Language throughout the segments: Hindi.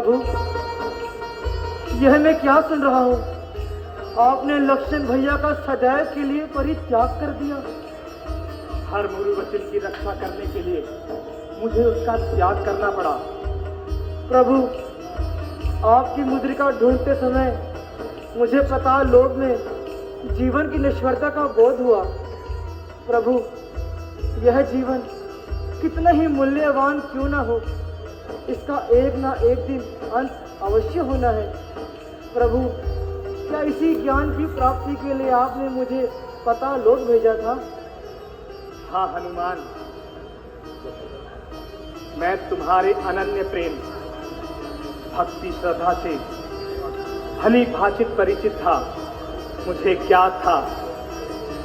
प्रभु, यह मैं क्या सुन रहा हूँ? आपने लक्ष्मण भैया का सदैव के लिए परित्याग कर दिया। हर मुरु वचन की रक्षा करने के लिए मुझे उसका त्याग करना पड़ा। प्रभु, आपकी मुद्रिका ढूंढते समय मुझे पाताल लोक में जीवन की नश्वरता का बोध हुआ। प्रभु, यह जीवन कितना ही मूल्यवान क्यों ना हो, इसका एक ना एक दिन अंत अवश्य होना है। प्रभु, क्या इसी ज्ञान की प्राप्ति के लिए आपने मुझे पाताल लोक भेजा था? हाँ हनुमान, मैं तुम्हारे अनन्य प्रेम, भक्ति, श्रद्धा से भली भांति परिचित था। मुझे ज्ञात था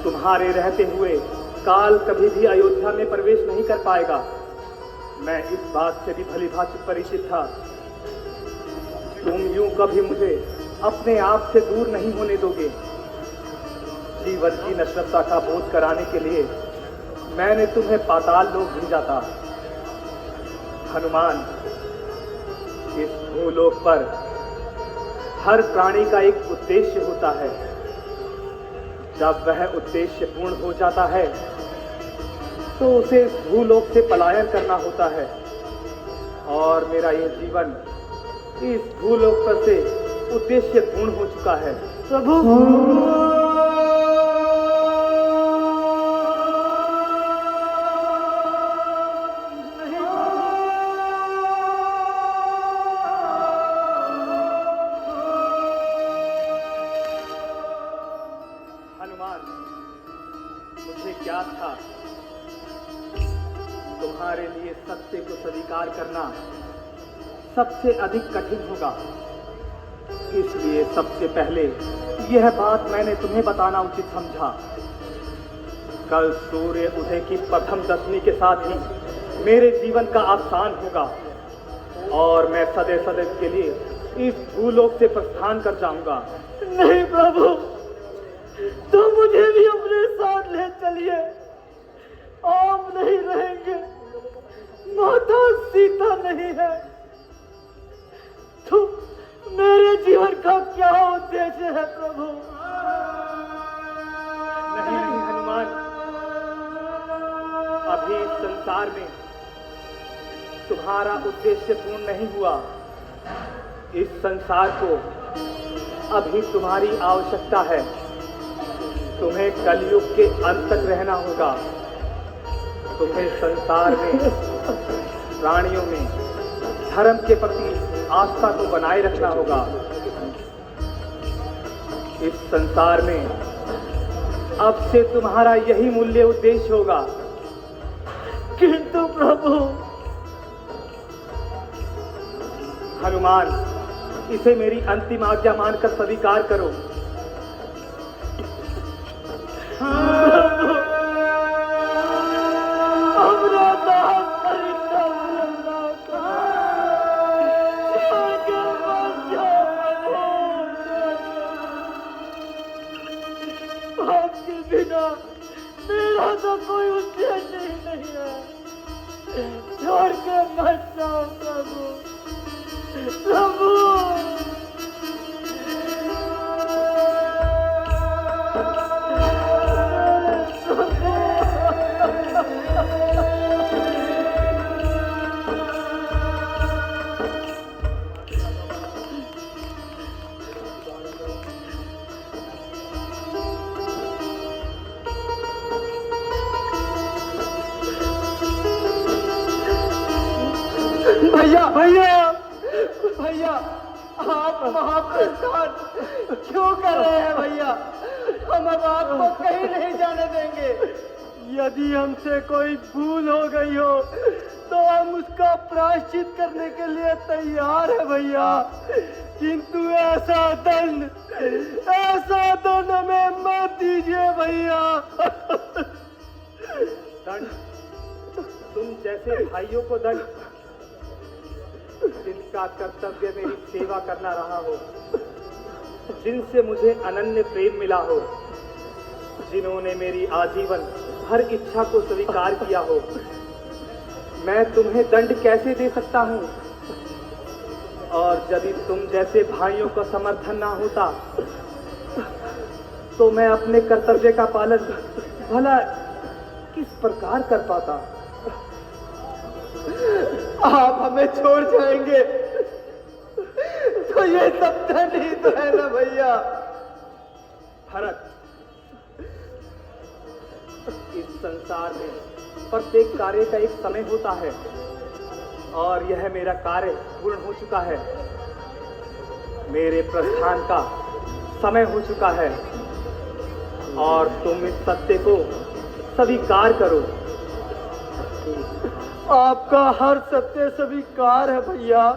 तुम्हारे रहते हुए काल कभी भी अयोध्या में प्रवेश नहीं कर पाएगा। मैं इस बात से भी भली भांति परिचित था, तुम यूं कभी मुझे अपने आप से दूर नहीं होने दोगे। जीवन की नश्वरता का बोध कराने के लिए मैंने तुम्हें पाताल लोक भेजा था। हनुमान, इस भूलोक पर हर प्राणी का एक उद्देश्य होता है। जब वह उद्देश्य पूर्ण हो जाता है तो उसे इस भूलोक से पलायन करना होता है। और मेरा यह जीवन इस भूलोक पर से उद्देश्य पूर्ण हो चुका है। प्रभु, हनुमान, मुझे ज्ञात था तुम्हारे लिए सत्य को स्वीकार करना सबसे अधिक कठिन होगा। इसलिए सबसे पहले यह बात मैंने तुम्हें बताना उचित समझा। कल सूर्य उदय की प्रथम दशमी के साथ ही मेरे जीवन का अवसान होगा और मैं सदैव सदैव के लिए इस भूलोक से प्रस्थान कर जाऊंगा। नहीं प्रभु, तो मुझे भी अपने साथ ले चलिए। आप नहीं रहेंगे, माता सीता नहीं है, तो मेरे जीवन का क्या उद्देश्य है प्रभु? नहीं नहीं हनुमान, अभी इस संसार में तुम्हारा उद्देश्य पूर्ण नहीं हुआ। इस संसार को अभी तुम्हारी आवश्यकता है। तुम्हें कलयुग के अंत तक रहना होगा। तुम्हें संसार में, प्राणियों में धर्म के प्रति आस्था को बनाए रखना होगा। इस संसार में अब से तुम्हारा यही मूल्य उद्देश्य होगा। किंतु प्रभु, हनुमान, इसे मेरी अंतिम आज्ञा मानकर स्वीकार करो। आपके बिना मेरा तो कोई उद्देश्य ही नहीं है। छोड़ के मत जाओ प्रभु। प्रभु, भैया भैया भैया, आप महाप्रस्थान क्यों कर रहे हैं भैया? हम अब आपको कहीं नहीं जाने देंगे। यदि हमसे कोई भूल हो गई हो तो हम उसका प्रायश्चित करने के लिए तैयार है भैया, किंतु ऐसा दंड हमें मत दीजिए भैया। दंड? तुम जैसे भाइयों को दंड, जिनका कर्तव्य मेरी सेवा करना रहा हो, जिनसे मुझे अनन्य प्रेम मिला हो, जिन्होंने मेरी आजीवन हर इच्छा को स्वीकार किया हो, मैं तुम्हें दंड कैसे दे सकता हूँ? और यदि तुम जैसे भाइयों का समर्थन ना होता तो मैं अपने कर्तव्य का पालन भला किस प्रकार कर पाता। आप हमें छोड़ जाएंगे तो ये सब धन ही तो है ना भैया। भरत, इस संसार में प्रत्येक कार्य का एक समय होता है और यह मेरा कार्य पूर्ण हो चुका है। मेरे प्रस्थान का समय हो चुका है और तुम इस सत्य को स्वीकार करो। आपका हर सत्य स्वीकार है भैया,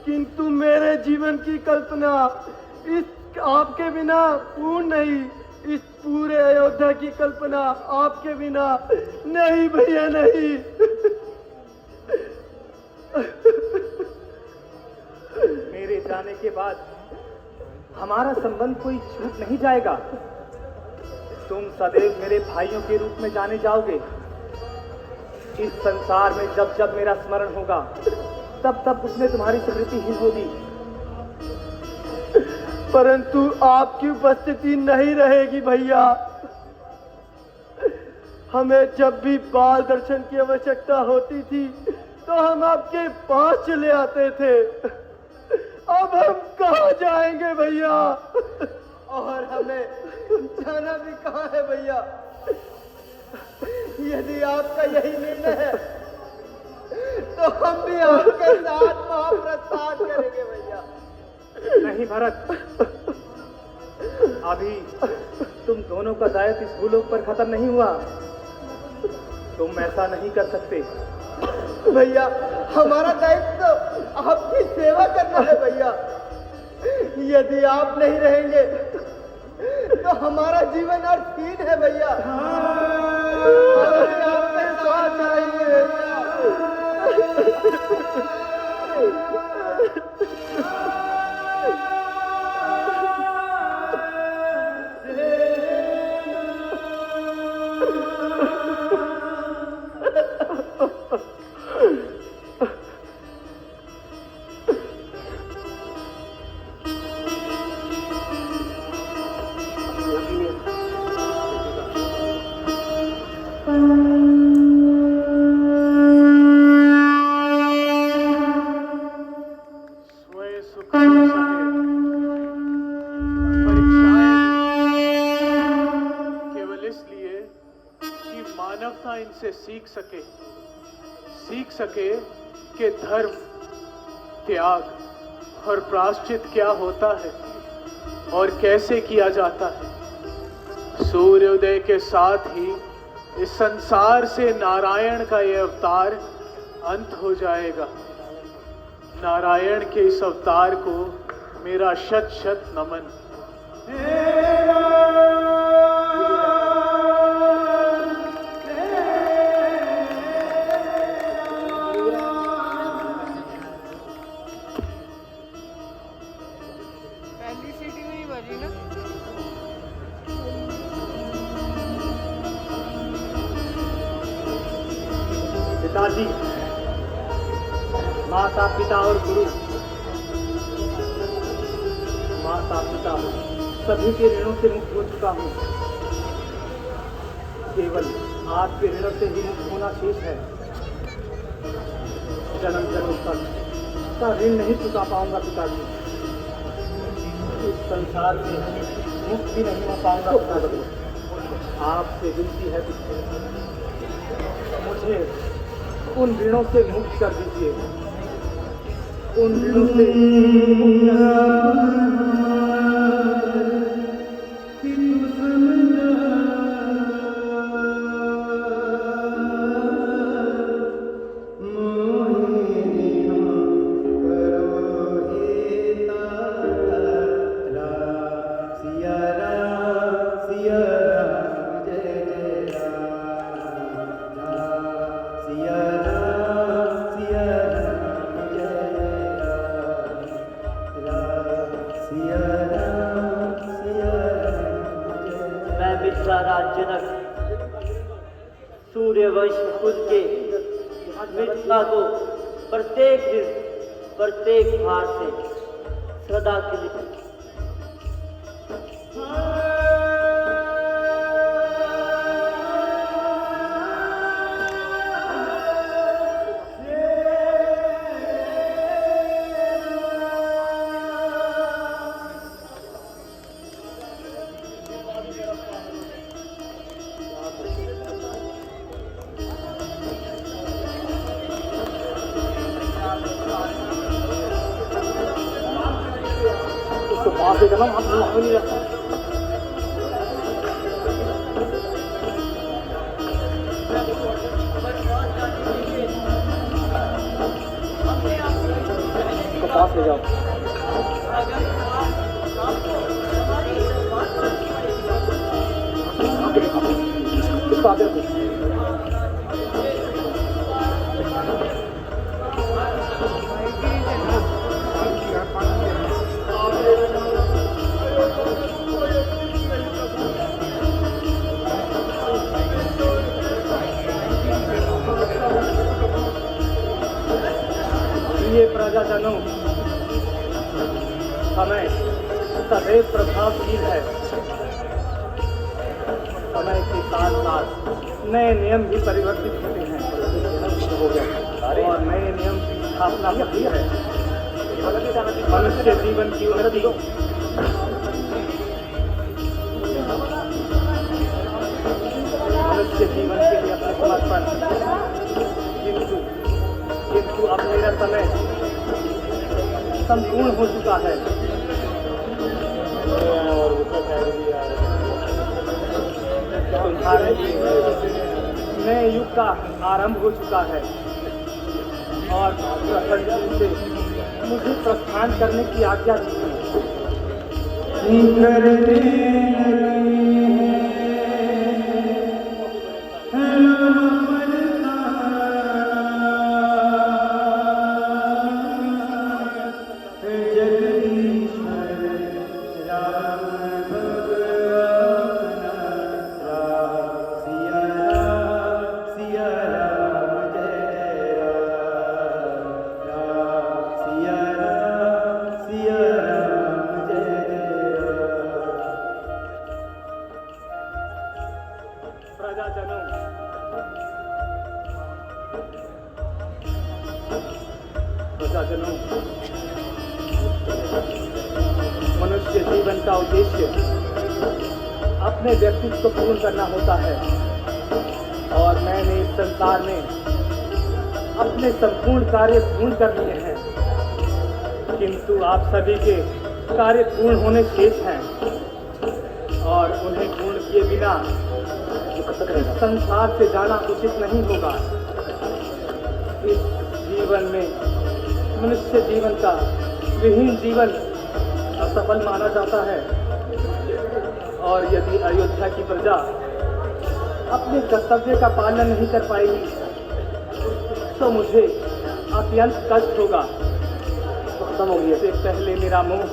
किंतु मेरे जीवन की कल्पना इस आपके बिना पूर्ण नहीं। इस पूरे अयोध्या की कल्पना आपके बिना नहीं भैया, नहीं। मेरे जाने के बाद हमारा संबंध कोई छूट नहीं जाएगा। तुम सदैव मेरे भाइयों के रूप में जाने जाओगे। इस संसार में जब जब मेरा स्मरण होगा तब तब उसमें तुम्हारी स्मृति ही होगी। परंतु आपकी उपस्थिति नहीं रहेगी भैया। हमें जब भी बाल दर्शन की आवश्यकता होती थी तो हम आपके पास चले आते थे। अब हम कहाँ जाएंगे भैया? और हमें जाना भी कहाँ है भैया? यदि आपका यही निर्णय है तो हम भी आपके साथ महाप्रस्थान करेंगे भैया। नहीं भरत, अभी तुम दोनों का दायित्व इस भूलोक पर खत्म नहीं हुआ। तुम ऐसा नहीं कर सकते भैया। हमारा दायित्व तो आपकी सेवा करना है भैया। यदि आप नहीं रहेंगे तो हमारा जीवन अर्थहीन है भैया। आपके साथ जाएंगे सीख सके कि धर्म, त्याग और प्रायश्चित क्या होता है और कैसे किया जाता है। सूर्योदय के साथ ही इस संसार से नारायण का यह अवतार अंत हो जाएगा। नारायण के इस अवतार को मेरा शत शत नमन। पिताजी, माता पिता और गुरु, माता पिता सभी के ऋणों से मुक्त हो चुका हूँ। केवल आपके ऋणों से ही मुक्त होना शेष है। जन्म जन्म तक का ऋण नहीं चुका पाऊंगा पिताजी। इस संसार से मुक्त भी नहीं हो पाऊंगा पिताजी। आपसे विनती है मुझे उन ऋणों से मुक्त कर दीजिए। उन ऋणों से मुक्त सूर्यवंश कुल के मिथ्या को प्रत्येक दिन प्रत्येक हार से सदा के लिए माफी करना आप नहीं रखा तो पास ले जाओ इसको आगे रखो ये प्रजाजनों समय सदैव प्रभावशील है। समय के साथ साथ नए नियम भी परिवर्तित होते हैं और नए नियम की स्थापना होती है। मनुष्य जीवन की उन्नति मनुष्य जीवन के लिए अपने समर्पण किंतु अब मेरा समय संपूर्ण हो चुका है। तुम्हारे नए युग का आरंभ हो चुका है और प्रकृति से मुझे प्रस्थान करने की आज्ञा प्रजाजनों मनुष्य जीवन का उद्देश्य अपने व्यक्तित्व को पूर्ण करना होता है और मैंने इस संसार में अपने संपूर्ण कार्य पूर्ण कर लिए हैं, किंतु आप सभी के कार्य पूर्ण होने शेष हैं और उन्हें पूर्ण किए बिना इस संसार से जाना उचित नहीं होगा। इस जीवन में मनुष्य जीवन का विहीन जीवन असफल माना जाता है और यदि अयोध्या की प्रजा अपने कर्तव्य का पालन नहीं कर पाएगी तो मुझे अत्यंत कष्ट होगा। खत्म हो गया से पहले मेरा मुंह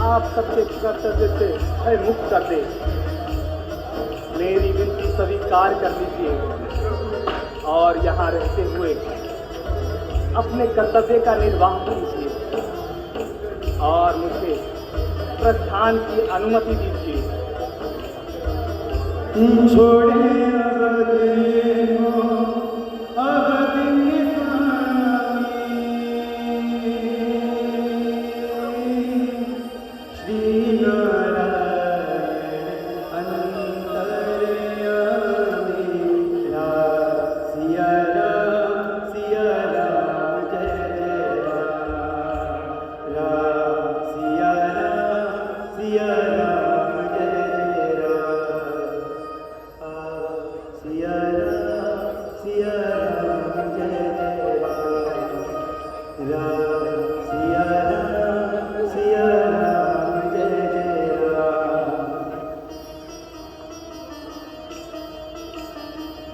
आप सबके कर्तव्य से भय मुक्त कर दे। मेरी विनती स्वीकार कर लीजिए और यहाँ रहते हुए अपने कर्तव्य का निर्वाह कीजिए और मुझे प्रस्थान की अनुमति दीजिए।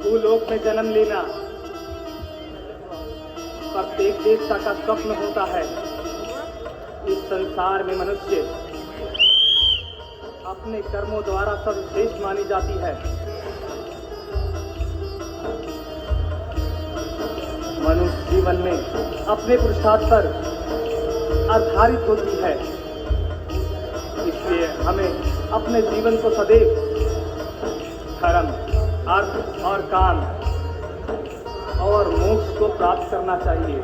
भूलोक में जन्म लेना प्रत्येक देवता का स्वप्न होता है। इस संसार में मनुष्य अपने कर्मों द्वारा सर्वश्रेष्ठ मानी जाती है। मनुष्य जीवन में अपने पुरुषार्थ पर आधारित होती है। इसलिए हमें अपने जीवन को सदैव धर्म, अर्थ और काम और मोक्ष को प्राप्त करना चाहिए।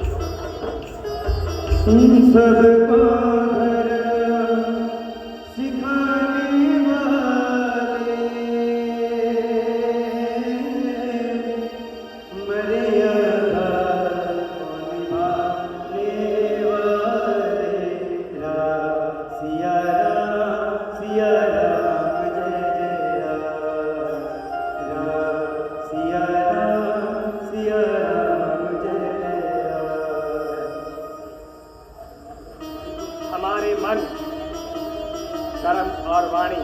इन सबको सिखाने वाले मर्यादा निभाने वाले राम सिया राम जय जय राम सिया राम जय जय राम। हमारे मन, कर्म और वाणी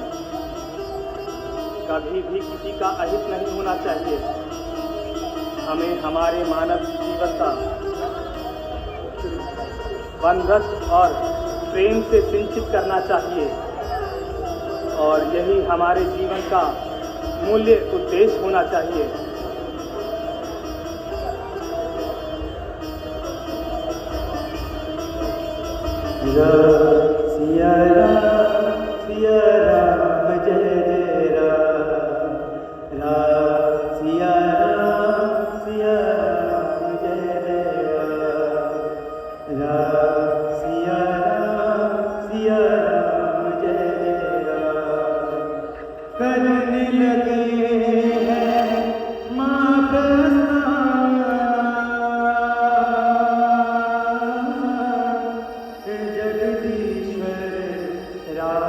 कभी भी किसी का अहित नहीं होना चाहिए। हमें हमारे मानव जीवन का बंधुत्व और प्रेम से सिंचित करना चाहिए और यही हमारे जीवन का मूल्य उद्देश्य होना चाहिए। सिया राम जय जय राम सिया राम जय जय राम सिया राम जय जय राम। करने लगे हैं माँ प्रस्थान जगदीश्वर राम